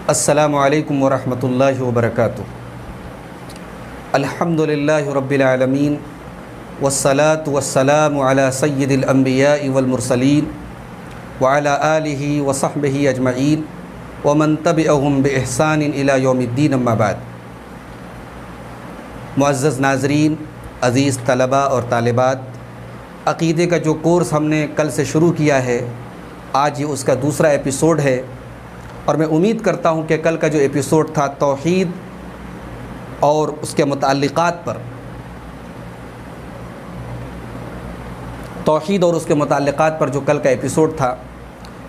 السلام علیکم ورحمۃ اللہ وبرکاتہ۔ الحمدللہ رب العالمین والصلاة والسلام علی سید الانبیاء والمرسلین وعلی آلہ وصحبہ اجمعین ومن تبعہم بإحسان الی یوم الدین، اما بعد۔ معزز ناظرین، عزیز طلباء اور طالبات، عقیدے کا جو کورس ہم نے کل سے شروع کیا ہے، آج یہ اس کا دوسرا ایپیسوڈ ہے، اور میں امید کرتا ہوں کہ کل کا جو ایپیسوڈ تھا توحید اور اس کے متعلقات پر جو کل کا ایپیسوڈ تھا،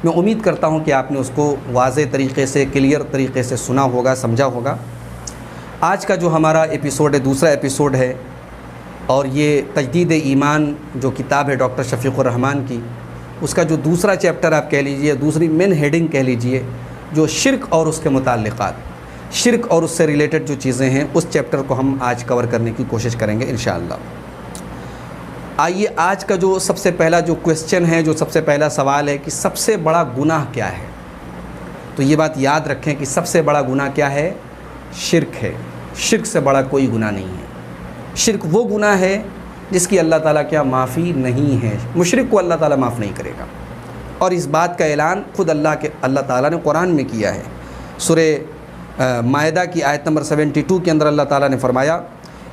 میں امید کرتا ہوں کہ آپ نے اس کو واضح طریقے سے، کلیئر طریقے سے سنا ہوگا، سمجھا ہوگا۔ آج کا جو ہمارا ایپیسوڈ ہے، دوسرا ایپیسوڈ ہے، اور یہ تجدید ایمان جو کتاب ہے ڈاکٹر شفیق الرحمان کی، اس کا جو دوسرا چیپٹر آپ کہہ لیجئے، دوسری مین ہیڈنگ کہہ لیجئے، جو شرک اور اس کے متعلقات، شرک اور اس سے ریلیٹڈ جو چیزیں ہیں، اس چیپٹر کو ہم آج کور کرنے کی کوشش کریں گے انشاءاللہ۔ آئیے آج کا جو سب سے پہلا جو کویسچن ہے، جو سب سے پہلا سوال ہے کہ سب سے بڑا گناہ کیا ہے؟ تو یہ بات یاد رکھیں کہ سب سے بڑا گناہ کیا ہے؟ شرک ہے۔ شرک سے بڑا کوئی گناہ نہیں ہے۔ شرک وہ گناہ ہے جس کی اللہ تعالیٰ کیا معافی نہیں ہے۔ مشرک کو اللہ تعالیٰ معاف نہیں کرے گا، اور اس بات کا اعلان خود اللہ تعالیٰ نے قرآن میں کیا ہے۔ سورہ مائدہ کی آیت نمبر 72 کے اندر اللہ تعالیٰ نے فرمایا،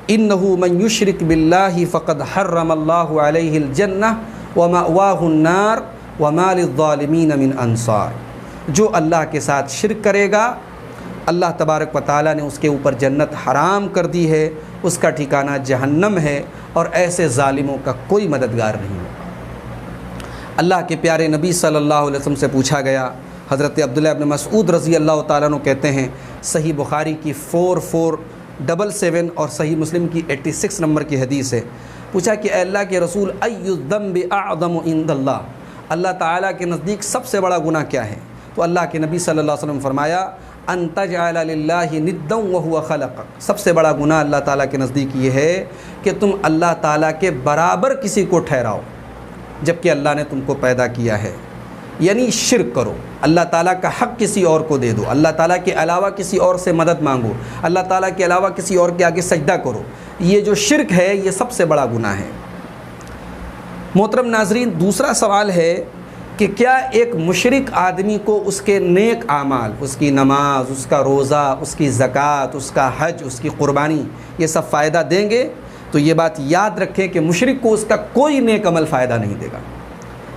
اِنَّهُ مَن يُشْرِكْ بِاللَّهِ فَقَدْ حَرَّمَ اللَّهُ عَلَيْهِ الْجَنَّةَ وَمَأْوَاهُ النَّارُ وَمَا لِلظَّالِمِينَ مِنْ أَنصَارٍ۔ جو اللہ کے ساتھ شرک کرے گا، اللہ تبارک و تعالیٰ نے اس کے اوپر جنت حرام کر دی ہے، اس کا ٹھکانہ جہنم ہے، اور ایسے ظالموں کا کوئی مددگار نہیں ہے۔ اللہ کے پیارے نبی صلی اللہ علیہ وسلم سے پوچھا گیا، حضرت عبداللہ ابن مسعود رضی اللہ تعالیٰ عنہ کہتے ہیں، صحیح بخاری کی 4477 اور صحیح مسلم کی 86 نمبر کی حدیث ہے، پوچھا کہ اے اللہ کے رسول، ای الذنب اعظم عند اللہ، اللہ تعالیٰ کے نزدیک سب سے بڑا گناہ کیا ہے؟ تو اللہ کے نبی صلی اللہ علیہ وسلم فرمایا، ان تجعل للہ ندا وہو خلقک۔ سب سے بڑا گناہ اللہ تعالیٰ کے نزدیک یہ ہے کہ تم اللہ تعالیٰ کے برابر کسی کو ٹھہراؤ جبکہ اللہ نے تم کو پیدا کیا ہے، یعنی شرک کرو، اللہ تعالیٰ کا حق کسی اور کو دے دو، اللہ تعالیٰ کے علاوہ کسی اور سے مدد مانگو، اللہ تعالیٰ کے علاوہ کسی اور کے آگے سجدہ کرو۔ یہ جو شرک ہے، یہ سب سے بڑا گناہ ہے۔ محترم ناظرین، دوسرا سوال ہے کہ کیا ایک مشرک آدمی کو اس کے نیک اعمال، اس کی نماز، اس کا روزہ، اس کی زکوٰۃ، اس کا حج، اس کی قربانی، یہ سب فائدہ دیں گے؟ تو یہ بات یاد رکھیں کہ مشرک کو اس کا کوئی نیک عمل فائدہ نہیں دے گا،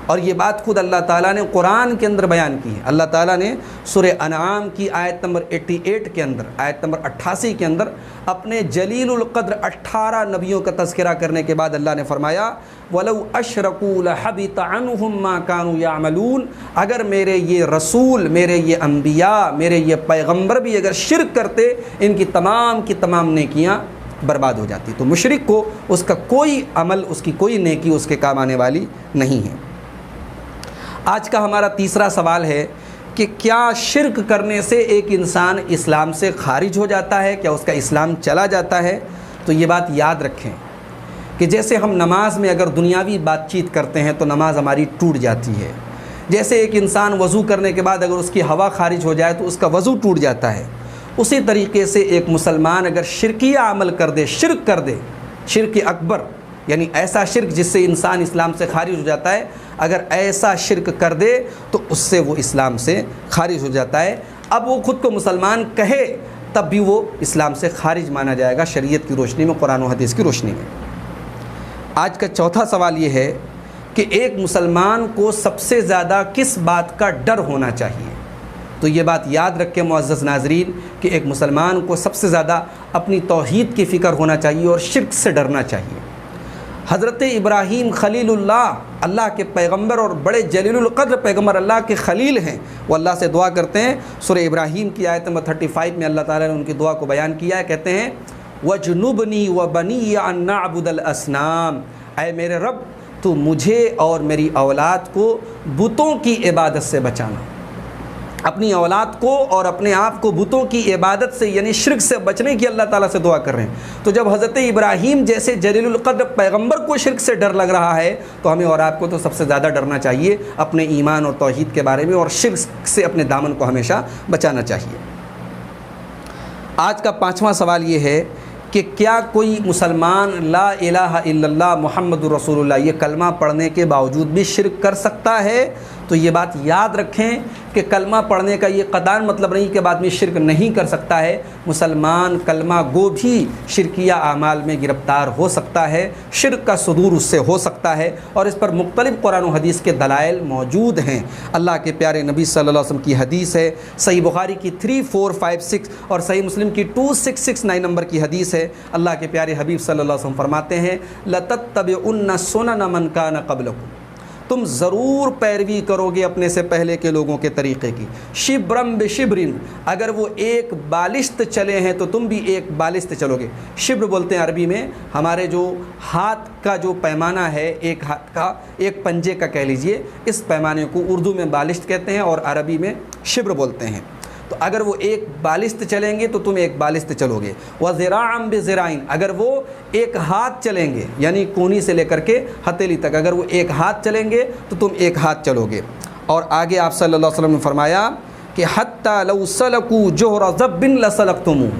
اور یہ بات خود اللہ تعالیٰ نے قرآن کے اندر بیان کی ہے۔ اللہ تعالیٰ نے سورہ انعام کی آیت نمبر 88 کے اندر، آیت نمبر 88 کے اندر اپنے جلیل القدر 18 نبیوں کا تذکرہ کرنے کے بعد اللہ نے فرمایا، وَلَوْ أَشْرَكُوا لَحَبِطَ عَنْهُمْ مَا كَانُوا يَعْمَلُونَ۔ اگر میرے یہ رسول، میرے یہ انبیاء، میرے یہ پیغمبر بھی اگر شرک کرتے، ان کی تمام نیکیاں برباد ہو جاتی۔ تو مشرک کو اس کا کوئی عمل، اس کی کوئی نیکی اس کے کام آنے والی نہیں ہے۔ آج کا ہمارا تیسرا سوال ہے کہ کیا شرک کرنے سے ایک انسان اسلام سے خارج ہو جاتا ہے؟ کیا اس کا اسلام چلا جاتا ہے؟ تو یہ بات یاد رکھیں کہ جیسے ہم نماز میں اگر دنیاوی بات چیت کرتے ہیں تو نماز ہماری ٹوٹ جاتی ہے، جیسے ایک انسان وضو کرنے کے بعد اگر اس کی ہوا خارج ہو جائے تو اس کا وضو ٹوٹ جاتا ہے، اسی طریقے سے ایک مسلمان اگر شرکیہ عمل کر دے، شرک کر دے، شرک اکبر، یعنی ایسا شرک جس سے انسان اسلام سے خارج ہو جاتا ہے، اگر ایسا شرک کر دے تو اس سے وہ اسلام سے خارج ہو جاتا ہے۔ اب وہ خود کو مسلمان کہے تب بھی وہ اسلام سے خارج مانا جائے گا، شریعت کی روشنی میں، قرآن و حدیث کی روشنی میں۔ آج کا چوتھا سوال یہ ہے کہ ایک مسلمان کو سب سے زیادہ کس بات کا ڈر ہونا چاہیے؟ تو یہ بات یاد رکھیں معزز ناظرین کہ ایک مسلمان کو سب سے زیادہ اپنی توحید کی فکر ہونا چاہیے اور شرک سے ڈرنا چاہیے۔ حضرت ابراہیم خلیل اللہ کے پیغمبر اور بڑے جلیل القدر پیغمبر، اللہ کے خلیل ہیں، وہ اللہ سے دعا کرتے ہیں۔ سورہ ابراہیم کی آیت نمبر 35 میں اللہ تعالیٰ نے ان کی دعا کو بیان کیا ہے، کہتے ہیں، وَجْنُبْنِي وَبَنِيَّ أَن نَعْبُدَ الْأَصْنَامَ۔ اے میرے رب، تو مجھے اور میری اولاد کو بتوں کی عبادت سے بچانا۔ اپنی اولاد کو اور اپنے آپ کو بتوں کی عبادت سے، یعنی شرک سے بچنے کی اللہ تعالیٰ سے دعا کر رہے ہیں۔ تو جب حضرت ابراہیم جیسے جلیل القدر پیغمبر کو شرک سے ڈر لگ رہا ہے تو ہمیں اور آپ کو تو سب سے زیادہ ڈرنا چاہیے اپنے ایمان اور توحید کے بارے میں، اور شرک سے اپنے دامن کو ہمیشہ بچانا چاہیے۔ آج کا 5واں سوال یہ ہے کہ کیا کوئی مسلمان لا الہ الا اللہ محمد رسول اللہ یہ کلمہ پڑھنے کے باوجود بھی شرک کر سکتا ہے؟ تو یہ بات یاد رکھیں کہ کلمہ پڑھنے کا یہ قطعاً مطلب نہیں کہ بعد میں شرک نہیں کر سکتا ہے۔ مسلمان کلمہ گو بھی شرکیہ اعمال میں گرفتار ہو سکتا ہے، شرک کا صدور اس سے ہو سکتا ہے، اور اس پر مختلف قرآن و حدیث کے دلائل موجود ہیں۔ اللہ کے پیارے نبی صلی اللہ علیہ وسلم کی حدیث ہے، صحیح بخاری کی 3456 اور صحیح مسلم کی 2669 نمبر کی حدیث ہے۔ اللہ کے پیارے حبیب صلی اللہ علیہ وسلم فرماتے ہیں لَتَتَّبِعُنَّ سُنَنَ مَنْ كَانَ قَبْلَكُمْ، تم ضرور پیروی کرو گے اپنے سے پہلے کے لوگوں کے طریقے کی، شبرم بشبرن، اگر وہ ایک بالشت چلے ہیں تو تم بھی ایک بالشت چلو گے۔ شبر بولتے ہیں عربی میں ہمارے جو ہاتھ کا جو پیمانہ ہے، ایک ہاتھ کا ایک پنجے کا کہہ لیجئے، اس پیمانے کو اردو میں بالشت کہتے ہیں اور عربی میں شبر بولتے ہیں۔ تو اگر وہ ایک بالشت چلیں گے تو تم ایک بالشت چلو گے۔ وَذِرَاعًا بِذِرَاعٍ، اگر وہ ایک ہاتھ چلیں گے یعنی کونی سے لے کر کے ہتھیلی تک، اگر وہ ایک ہاتھ چلیں گے تو تم ایک ہاتھ چلو گے۔ اور آگے آپ صلی اللہ علیہ وسلم نے فرمایا کہ حَتَّى لَوْ سَلَكُوا جُحْرَ ذَبٍّ لَسَلَكْتُمُوهُ،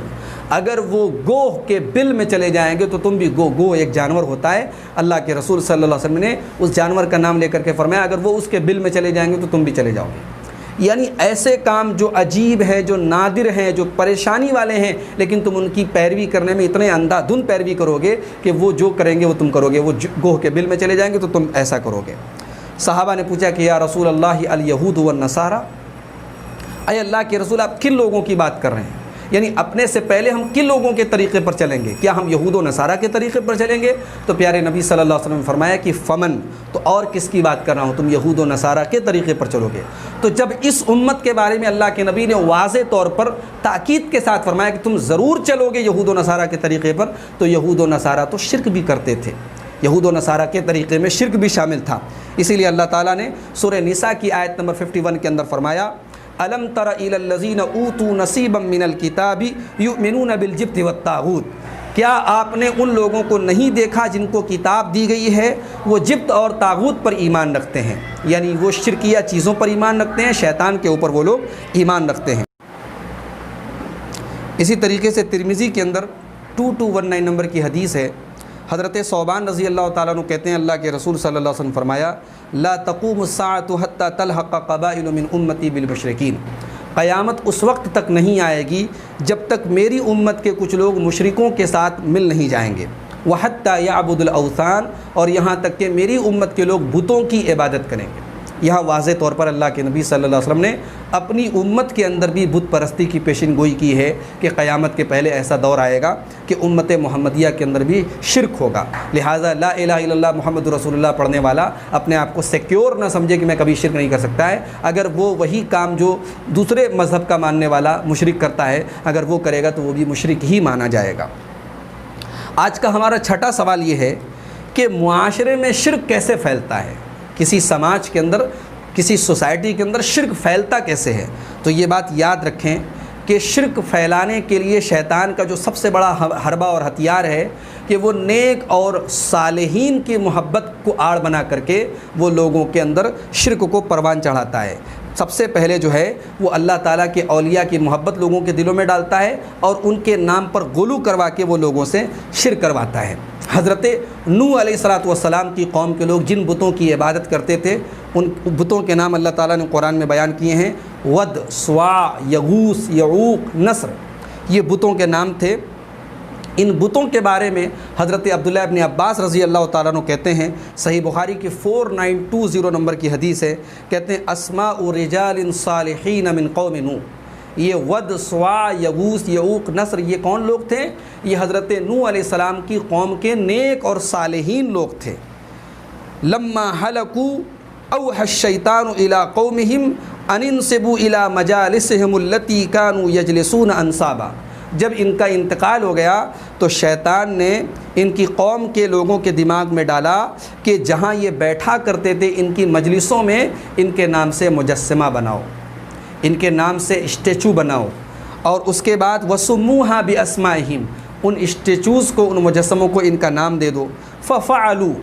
اگر وہ گوہ کے بل میں چلے جائیں گے تو تم بھی گوہ ایک جانور ہوتا ہے، اللہ کے رسول صلی اللہ علیہ وسلم نے اس جانور کا نام لے کر کے فرمایا اگر وہ اس کے بل میں چلے جائیں گے تو تم بھی چلے جاؤ گے۔ یعنی ایسے کام جو عجیب ہیں، جو نادر ہیں، جو پریشانی والے ہیں، لیکن تم ان کی پیروی کرنے میں اتنے اندھا دھند پیروی کرو گے کہ وہ جو کریں گے وہ تم کرو گے۔ وہ گوہ کے بل میں چلے جائیں گے تو تم ایسا کرو گے۔ صحابہ نے پوچھا کہ یا رسول اللہ الیہود والنصارى، اے اللہ کے رسول آپ کن لوگوں کی بات کر رہے ہیں؟ یعنی اپنے سے پہلے ہم کن لوگوں کے طریقے پر چلیں گے؟ کیا ہم یہود و نصارہ کے طریقے پر چلیں گے؟ تو پیارے نبی صلی اللہ علیہ وسلم نے فرمایا کہ فمن، تو اور کس کی بات کر رہا ہوں، تم یہود و نصارہ کے طریقے پر چلو گے۔ تو جب اس امت کے بارے میں اللہ کے نبی نے واضح طور پر تاکید کے ساتھ فرمایا کہ تم ضرور چلو گے یہود و نصارہ کے طریقے پر، تو یہود و نصارہ تو شرک بھی کرتے تھے، یہود و نصارہ کے طریقے میں شرک بھی شامل تھا۔ اسی لیے اللہ تعالیٰ نے سورہ نساء کی آیت نمبر 51 کے اندر فرمایا الم تر الی الذین اوتوا نصیبا من الکتاب یؤمنون بالجبت والطاغوت، کیا آپ نے ان لوگوں کو نہیں دیکھا جن کو کتاب دی گئی ہے وہ جبت اور طاغوت پر ایمان رکھتے ہیں، یعنی وہ شرکیہ چیزوں پر ایمان رکھتے ہیں، شیطان کے اوپر وہ لوگ ایمان رکھتے ہیں۔ اسی طریقے سے ترمذی کے اندر 2219 نمبر کی حدیث ہے، حضرت ثوبان رضی اللہ تعالیٰ عنہ کہتے ہیں اللہ کے رسول صلی اللہ علیہ وسلم فرمایا لا تقوم الساعة حتى تلحق قبائل من امتی بالمشرکین، قیامت اس وقت تک نہیں آئے گی جب تک میری امت کے کچھ لوگ مشرکوں کے ساتھ مل نہیں جائیں گے، وحتى يعبد الاوثان، اور یہاں تک کہ میری امت کے لوگ بتوں کی عبادت کریں گے۔ یہاں واضح طور پر اللہ کے نبی صلی اللہ علیہ وسلم نے اپنی امت کے اندر بھی بت پرستی کی پیشن گوئی کی ہے کہ قیامت کے پہلے ایسا دور آئے گا کہ امت محمدیہ کے اندر بھی شرک ہوگا۔ لہٰذا لا الہ الا اللہ محمد رسول اللہ پڑھنے والا اپنے آپ کو سیکیور نہ سمجھے کہ میں کبھی شرک نہیں کر سکتا ہے۔ اگر وہ وہی کام جو دوسرے مذہب کا ماننے والا مشرک کرتا ہے اگر وہ کرے گا تو وہ بھی مشرک ہی مانا جائے گا۔ آج کا ہمارا چھٹا سوال یہ ہے کہ معاشرے میں شرک کیسے پھیلتا ہے، کسی سماج کے اندر، کسی سوسائٹی کے اندر شرک پھیلتا کیسے ہے؟ تو یہ بات یاد رکھیں کہ شرک پھیلانے کے لیے شیطان کا جو سب سے بڑا حربہ اور ہتھیار ہے کہ وہ نیک اور صالحین کی محبت کو آڑ بنا کر کے وہ لوگوں کے اندر شرک کو پروان چڑھاتا ہے۔ سب سے پہلے جو ہے وہ اللہ تعالیٰ کے اولیاء کی محبت لوگوں کے دلوں میں ڈالتا ہے اور ان کے نام پر غلو کروا کے وہ لوگوں سے شرک کرواتا ہے۔ حضرت نوح علیہ السلام کی قوم کے لوگ جن بتوں کی عبادت کرتے تھے ان بتوں کے نام اللہ تعالیٰ نے قرآن میں بیان کیے ہیں، ود، سواع، یغوث، یعوق، نصر، یہ بتوں کے نام تھے۔ ان بتوں کے بارے میں حضرت عبداللہ ابن عباس رضی اللہ تعالیٰ عنہ کہتے ہیں، صحیح بخاری کی 4920 نمبر کی حدیث ہے، کہتے ہیں اسماء رجال صالحین من قوم نوح، یہ ود، سواع، یغوث، یعوق، نصر یہ کون لوگ تھے؟ یہ حضرت نوح علیہ السلام کی قوم کے نیک اور صالحین لوگ تھے۔ لما هلكوا اوحى الشیطان الى قومهم ان انصبوا الى مجالسهم التي كانوا يجلسون انصابا، جب ان کا انتقال ہو گیا تو شیطان نے ان کی قوم کے لوگوں کے دماغ میں ڈالا کہ جہاں یہ بیٹھا کرتے تھے ان کی مجلسوں میں ان کے نام سے مجسمہ بناؤ، ان کے نام سے اسٹیچو بناؤ، اور اس کے بعد وسموها باسمائہم، ان اسٹیچوز کو، ان مجسموں کو ان کا نام دے دو۔ ففعلوا،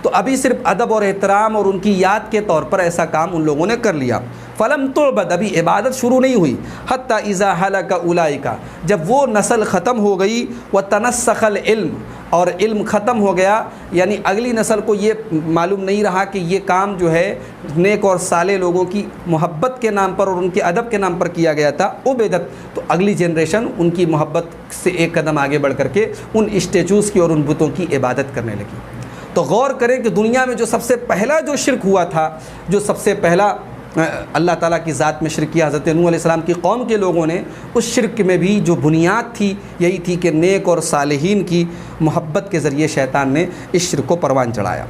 تو ابھی صرف ادب اور احترام اور ان کی یاد کے طور پر ایسا کام ان لوگوں نے کر لیا۔ فلم تعبد، ابھی عبادت شروع نہیں ہوئی، حتی اذا ہلک اولئک، جب وہ نسل ختم ہو گئی، وتنسخ العلم، اور علم ختم ہو گیا، یعنی اگلی نسل کو یہ معلوم نہیں رہا کہ یہ کام جو ہے نیک اور صالح لوگوں کی محبت کے نام پر اور ان کے ادب کے نام پر کیا گیا تھا، عبادت، تو اگلی جنریشن ان کی محبت سے ایک قدم آگے بڑھ کر کے ان اسٹیچوز کی اور ان بتوں کی عبادت کرنے لگی۔ تو غور کریں کہ دنیا میں جو سب سے پہلا جو شرک ہوا تھا، جو سب سے پہلا اللہ تعالیٰ کی ذات میں شرک کیا حضرت نوح علیہ السلام کی قوم کے لوگوں نے، اس شرک میں بھی جو بنیاد تھی یہی تھی کہ نیک اور صالحین کی محبت کے ذریعے شیطان نے اس شرک کو پروان چڑھایا۔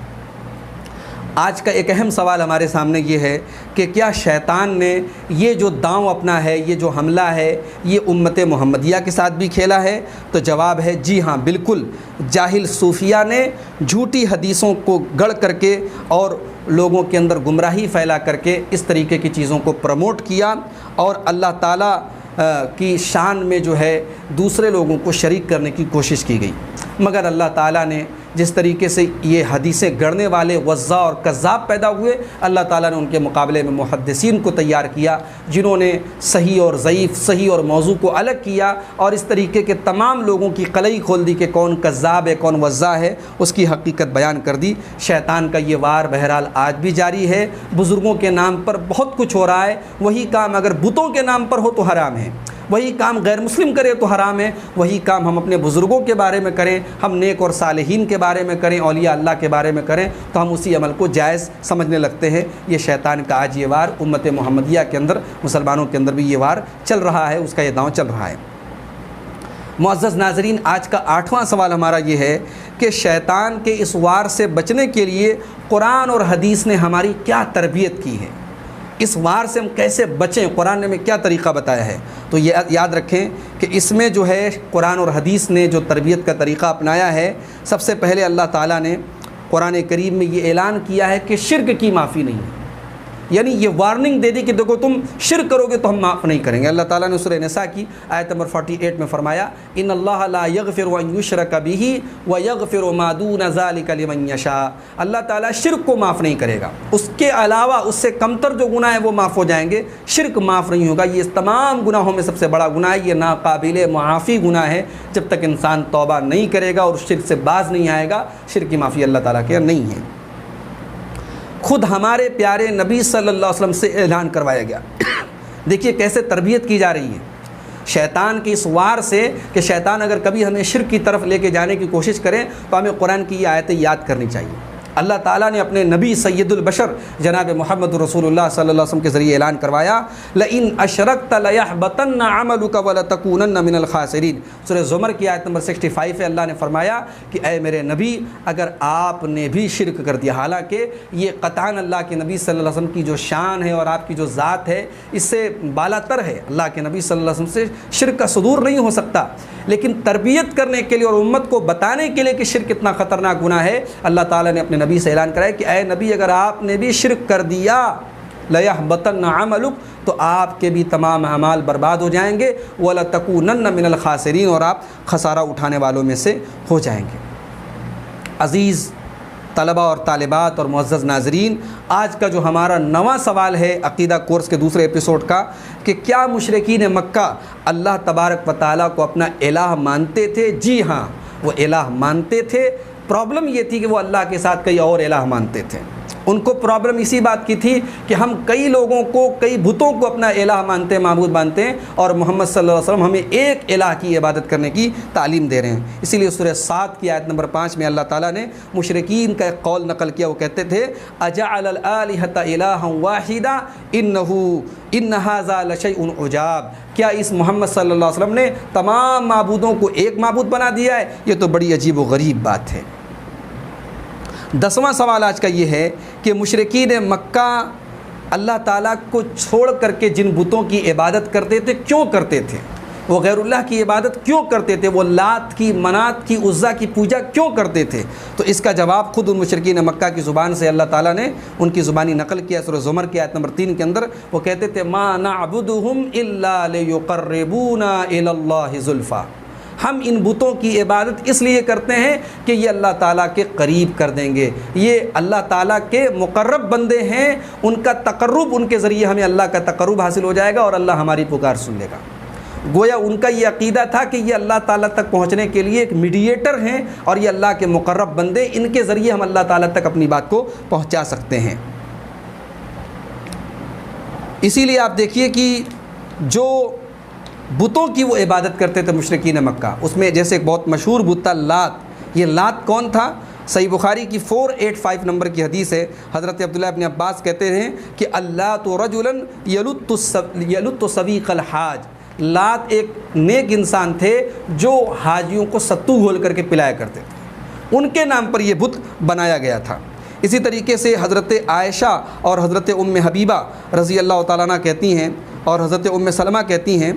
آج کا ایک اہم سوال ہمارے سامنے یہ ہے کہ کیا شیطان نے یہ جو داؤں اپنا ہے، یہ جو حملہ ہے، یہ امت محمدیہ کے ساتھ بھی کھیلا ہے؟ تو جواب ہے جی ہاں، بالکل۔ جاہل صوفیہ نے جھوٹی حدیثوں کو گڑھ کر کے اور لوگوں کے اندر گمراہی پھیلا کر کے اس طریقے کی چیزوں کو پروموٹ کیا، اور اللہ تعالیٰ کی شان میں جو ہے دوسرے لوگوں کو شریک کرنے کی کوشش کی گئی۔ مگر اللہ تعالیٰ نے جس طریقے سے یہ حدیثیں گڑھنے والے وضاع اور کذاب پیدا ہوئے، اللہ تعالیٰ نے ان کے مقابلے میں محدثین کو تیار کیا، جنہوں نے صحیح اور ضعیف، صحیح اور موضوع کو الگ کیا، اور اس طریقے کے تمام لوگوں کی قلعی کھول دی کہ کون کذاب ہے، کون وضاع ہے، اس کی حقیقت بیان کر دی۔ شیطان کا یہ وار بہرحال آج بھی جاری ہے۔ بزرگوں کے نام پر بہت کچھ ہو رہا ہے، وہی کام اگر بتوں کے نام پر ہو تو حرام ہے، وہی کام غیر مسلم کرے تو حرام ہے، وہی کام ہم اپنے بزرگوں کے بارے میں کریں، ہم نیک اور صالحین کے بارے میں کریں، اولیاء اللہ کے بارے میں کریں، تو ہم اسی عمل کو جائز سمجھنے لگتے ہیں۔ یہ شیطان کا آج یہ وار امت محمدیہ کے اندر، مسلمانوں کے اندر بھی یہ وار چل رہا ہے، اس کا یہ داؤں چل رہا ہے۔ معزز ناظرین، آج کا 8واں سوال ہمارا یہ ہے کہ شیطان کے اس وار سے بچنے کے لیے قرآن اور حدیث نے ہماری کیا تربیت کی ہے؟ اس وار سے ہم کیسے بچیں؟ قرآن نے ہمیں کیا طریقہ بتایا ہے؟ تو یہ یاد رکھیں کہ اس میں جو ہے قرآن اور حدیث نے جو تربیت کا طریقہ اپنایا ہے، سب سے پہلے اللہ تعالیٰ نے قرآن کریم میں یہ اعلان کیا ہے کہ شرک کی معافی نہیں ہے، یعنی یہ وارننگ دے دی کہ دیکھو تم شرک کرو گے تو ہم معاف نہیں کریں گے۔ اللہ تعالیٰ نے سورہ نساء کی آیت نمبر 48 میں فرمایا ان اللہ لا یغفر ان یشرک بہ ویغفر ما دون ذلک لمن یشاء، اللہ تعالیٰ شرک کو معاف نہیں کرے گا، اس کے علاوہ اس سے کمتر جو گناہ ہیں وہ معاف ہو جائیں گے، شرک معاف نہیں ہوگا۔ یہ اس تمام گناہوں میں سب سے بڑا گناہ ہے، یہ ناقابل معافی گناہ ہے۔ جب تک انسان توبہ نہیں کرے گا اور شرک سے باز نہیں آئے گا، شرک کی معافی اللہ تعالیٰ کے نہیں ہے۔ خود ہمارے پیارے نبی صلی اللہ علیہ وسلم سے اعلان کروایا گیا۔ دیکھیے کیسے تربیت کی جا رہی ہے شیطان کی اس وار سے، کہ شیطان اگر کبھی ہمیں شرک کی طرف لے کے جانے کی کوشش کرے تو ہمیں قرآن کی یہ آیتیں یاد کرنی چاہیے۔ اللہ تعالیٰ نے اپنے نبی سید البشر جناب محمد رسول اللہ صلی اللہ علیہ وسلم کے ذریعے اعلان کروایا لئن اشرکت لیحبطن عملک ولتکونن من الخاسرین۔ سورہ زمر کی آیت نمبر 65 ہے، اللہ نے فرمایا کہ اے میرے نبی اگر آپ نے بھی شرک کر دیا، حالانکہ یہ قطعاً اللہ کے نبی صلی اللہ علیہ وسلم کی جو شان ہے اور آپ کی جو ذات ہے اس سے بالا تر ہے، اللہ کے نبی صلی اللہ علیہ وسلم سے شرک کا صدور نہیں ہو سکتا، لیکن تربیت کرنے کے لیے اور امت کو بتانے کے لیے کہ شرک کتنا خطرناک گناہ ہے، اللہ تعالیٰ نے اپنے نبی سے اعلان کرایا کہ اے نبی اگر آپ نے بھی شرک کر دیا لیحبطن عملک، تو آپ کے بھی تمام اعمال برباد ہو جائیں گے، ولتکونن من الخاسرین، اور آپ خسارہ اٹھانے والوں میں سے ہو جائیں گے۔ عزیز طلبہ اور طالبات اور معزز ناظرین، آج کا جو ہمارا نواں سوال ہے عقیدہ کورس کے دوسرے ایپیسوڈ کا، کہ کیا مشرکین مکہ اللہ تبارک و تعالیٰ کو اپنا الہ مانتے تھے؟ جی ہاں، وہ الہ مانتے تھے۔ پرابلم یہ تھی کہ وہ اللہ کے ساتھ کئی اور الہ مانتے تھے۔ ان کو پرابلم اسی بات کی تھی کہ ہم کئی لوگوں کو، کئی بتوں کو اپنا الہ مانتے ہیں، معبود مانتے ہیں، اور محمد صلی اللہ علیہ وسلم ہمیں ایک الہ کی عبادت کرنے کی تعلیم دے رہے ہیں۔ اسی لیے سورہ 7 کی آیت نمبر 5 میں اللہ تعالیٰ نے مشرکین کا ایک قول نقل کیا، وہ کہتے تھے اجعل الآلہۃ الہا واحدا ان ھذا لشیء عجاب، کیا اس محمد صلی اللہ علیہ وسلم نے تمام معبودوں کو ایک معبود بنا دیا ہے؟ یہ تو بڑی عجیب و غریب بات ہے۔ 10واں سوال آج کا یہ ہے کہ مشرکین مکہ اللہ تعالیٰ کو چھوڑ کر کے جن بتوں کی عبادت کرتے تھے کیوں کرتے تھے؟ وہ غیر اللہ کی عبادت کیوں کرتے تھے؟ وہ لات کی، منات کی، عزا کی پوجا کیوں کرتے تھے؟ تو اس کا جواب خود ان مشرکین مکہ کی زبان سے اللہ تعالیٰ نے ان کی زبانی نقل کیا۔ سورہ زمر کی آیت نمبر 3 کے اندر وہ کہتے تھے ما نعبدہم الا لیقربونا الی اللہ زلفیٰ، ہم ان بتوں کی عبادت اس لیے کرتے ہیں کہ یہ اللہ تعالیٰ کے قریب کر دیں گے، یہ اللہ تعالیٰ کے مقرب بندے ہیں، ان کا تقرب، ان کے ذریعے ہمیں اللہ کا تقرب حاصل ہو جائے گا اور اللہ ہماری پکار سن لے گا۔ گویا ان کا یہ عقیدہ تھا کہ یہ اللہ تعالیٰ تک پہنچنے کے لیے ایک میڈیٹر ہیں اور یہ اللہ کے مقرب بندے، ان کے ذریعے ہم اللہ تعالیٰ تک اپنی بات کو پہنچا سکتے ہیں۔ اسی لیے آپ دیکھیے کہ جو بتوں کی وہ عبادت کرتے تھے مشرکین مکہ، اس میں جیسے ایک بہت مشہور بت تھا لات۔ یہ لات کون تھا؟ صحیح بخاری کی 485 نمبر کی حدیث ہے، حضرت عبداللہ ابن عباس کہتے ہیں کہ اللہ تو رجلا یلت سویق الحاج، لات ایک نیک انسان تھے جو حاجیوں کو ستو گھول کر کے پلایا کرتے تھے، ان کے نام پر یہ بت بنایا گیا تھا۔ اسی طریقے سے حضرت عائشہ اور حضرت ام حبیبہ رضی اللہ تعالیٰ عنہ کہتی ہیں اور حضرت ام سلمہ کہتی ہیں،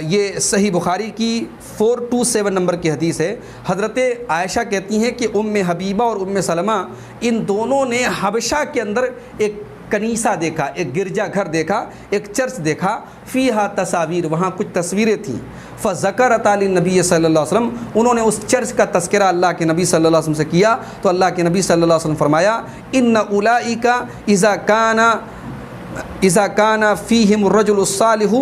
یہ صحیح بخاری کی 427 نمبر کی حدیث ہے، حضرت عائشہ کہتی ہیں کہ ام حبیبہ اور ام سلمہ ان دونوں نے حبشہ کے اندر ایک کنیسہ دیکھا، ایک گرجا گھر دیکھا، ایک چرچ دیکھا، فیہا تصاویر، وہاں کچھ تصویریں تھیں، فذکرت للنبی صلی اللہ علیہ وسلم، انہوں نے اس چرچ کا تذکرہ اللہ کے نبی صلی اللہ علیہ وسلم سے کیا تو اللہ کے نبی صلی اللہ علیہ وسلم فرمایا ان اولئک اذا کان فیہم الرجل الصالح،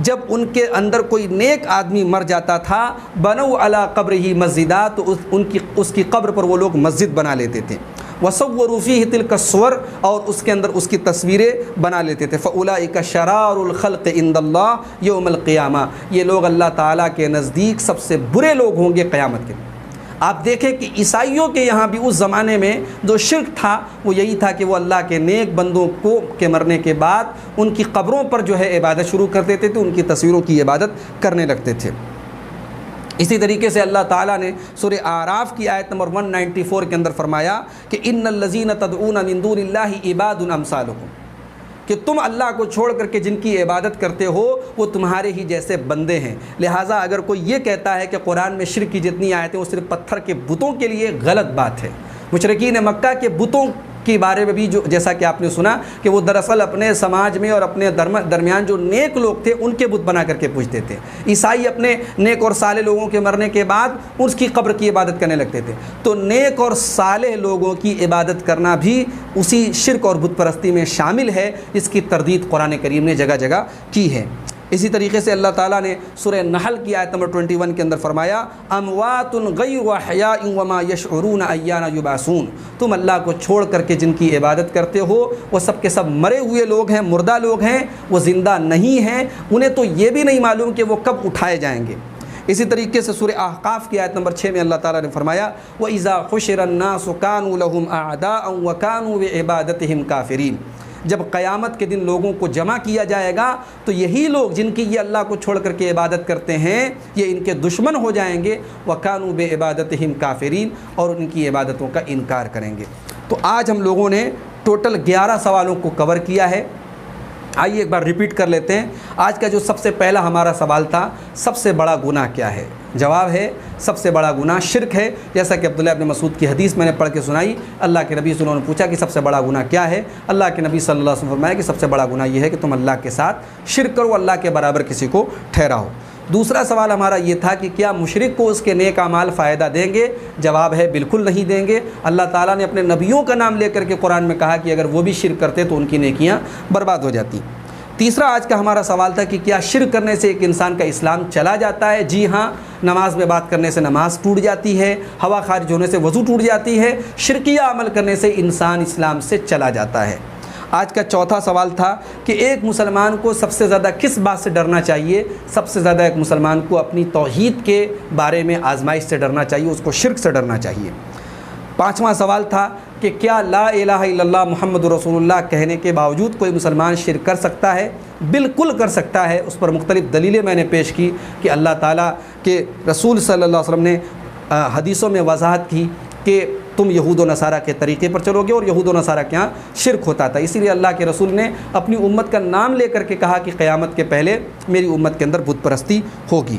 جب ان کے اندر کوئی نیک آدمی مر جاتا تھا، بنو علی قبرہ مسجدا، تو اس کی قبر پر وہ لوگ مسجد بنا لیتے تھے، وصوروا فیہ تلک الصور، اور اس کے اندر اس کی تصویریں بنا لیتے تھے، فاولئک شرار الخلق عند اللہ یوم القیامہ، یہ لوگ اللہ تعالیٰ کے نزدیک سب سے برے لوگ ہوں گے قیامت کے دن۔ آپ دیکھیں کہ عیسائیوں کے یہاں بھی اس زمانے میں جو شرک تھا وہ یہی تھا کہ وہ اللہ کے نیک بندوں کے مرنے کے بعد ان کی قبروں پر جو ہے عبادت شروع کر دیتے تھے، ان کی تصویروں کی عبادت کرنے لگتے تھے۔ اسی طریقے سے اللہ تعالیٰ نے سورہ اعراف کی آیت نمبر 194 کے اندر فرمایا کہ ان الذین تدعون من دون اللہ عباد امثالکم، کہ تم اللہ کو چھوڑ کر کے جن کی عبادت کرتے ہو وہ تمہارے ہی جیسے بندے ہیں۔ لہٰذا اگر کوئی یہ کہتا ہے کہ قرآن میں شرک کی جتنی آیتیں وہ صرف پتھر کے بتوں کے لیے، غلط بات ہے۔ مشرکین مکہ کے بتوں کے بارے میں بھی جو جیسا کہ آپ نے سنا کہ وہ دراصل اپنے سماج میں اور اپنے درمیان جو نیک لوگ تھے ان کے بت بنا کر کے پوجتے تھے۔ عیسائی اپنے نیک اور صالح لوگوں کے مرنے کے بعد اس کی قبر کی عبادت کرنے لگتے تھے، تو نیک اور صالح لوگوں کی عبادت کرنا بھی اسی شرک اور بت پرستی میں شامل ہے، جس کی تردید قرآن کریم نے جگہ جگہ کی ہے۔ اسی طریقے سے اللہ تعالیٰ نے سورہ نحل کی آیت نمبر 21 کے اندر فرمایا اموات غیر احیاء وما یشعرون ایان یبعثون، تم اللہ کو چھوڑ کر کے جن کی عبادت کرتے ہو وہ سب کے سب مرے ہوئے لوگ ہیں، مردہ لوگ ہیں، وہ زندہ نہیں ہیں، انہیں تو یہ بھی نہیں معلوم کہ وہ کب اٹھائے جائیں گے۔ اسی طریقے سے سورہ احقاف کی آیت نمبر 6 میں اللہ تعالیٰ نے فرمایا وَإِذَا حُشِرَ النَّاسُ كَانُوا لَهُمْ أَعْدَاءً وَكَانُوا بِعِبَادَتِهِمْ كَافِرِينَ، جب قیامت کے دن لوگوں کو جمع کیا جائے گا تو یہی لوگ جن کی یہ اللہ کو چھوڑ کر کے عبادت کرتے ہیں یہ ان کے دشمن ہو جائیں گے، وَكَانُوا بِعِبَادَتِهِمْ كَافِرِينَ، اور ان کی عبادتوں کا انکار کریں گے۔ تو آج ہم لوگوں نے ٹوٹل 11 سوالوں کو کور کیا ہے۔ آئیے ایک بار ریپیٹ کر لیتے ہیں۔ آج کا جو سب سے پہلا ہمارا سوال تھا، سب سے بڑا گناہ کیا ہے؟ جواب ہے سب سے بڑا گناہ شرک ہے، جیسا کہ عبداللہ ابن مسعود کی حدیث میں نے پڑھ کے سنائی۔ اللہ کے نبی صلی اللہ علیہ وسلم نے پوچھا کہ سب سے بڑا گناہ کیا ہے؟ اللہ کے نبی صلی اللہ علیہ وسلم فرمایا کہ سب سے بڑا گناہ یہ ہے کہ تم اللہ کے ساتھ شرک کرو، اللہ کے برابر کسی کو ٹھہراؤ۔ دوسرا سوال ہمارا یہ تھا کہ کیا مشرک کو اس کے نیک اعمال فائدہ دیں گے؟ جواب ہے بالکل نہیں دیں گے۔ اللہ تعالیٰ نے اپنے نبیوں کا نام لے کر کے قرآن میں کہا کہ اگر وہ بھی شرک کرتے تو ان کی نیکیاں برباد ہو جاتی۔ تیسرا آج کا ہمارا سوال تھا کہ کیا شرک کرنے سے ایک انسان کا اسلام چلا جاتا ہے؟ جی ہاں، نماز میں بات کرنے سے نماز ٹوٹ جاتی ہے، ہوا خارج ہونے سے وضو ٹوٹ جاتی ہے، شرکیہ عمل کرنے سے انسان اسلام سے چلا جاتا ہے۔ آج کا چوتھا سوال تھا کہ ایک مسلمان کو سب سے زیادہ کس بات سے ڈرنا چاہیے؟ سب سے زیادہ ایک مسلمان کو اپنی توحید کے بارے میں آزمائش سے ڈرنا چاہیے، اس کو شرک سے ڈرنا چاہیے۔ پانچواں سوال تھا کہ کیا لا الہ الا اللہ محمد رسول اللہ کہنے کے باوجود کوئی مسلمان شرک کر سکتا ہے؟ بالکل کر سکتا ہے۔ اس پر مختلف دلیلیں میں نے پیش کی کہ اللہ تعالیٰ کے رسول صلی اللہ علیہ وسلم نے حدیثوں میں وضاحت کی کہ تم یہود و نصارہ کے طریقے پر چلو گے، اور یہود و نصارہ کے یہاں شرک ہوتا تھا، اسی لیے اللہ کے رسول نے اپنی امت کا نام لے کر کے کہا کہ قیامت کے پہلے میری امت کے اندر بت پرستی ہوگی۔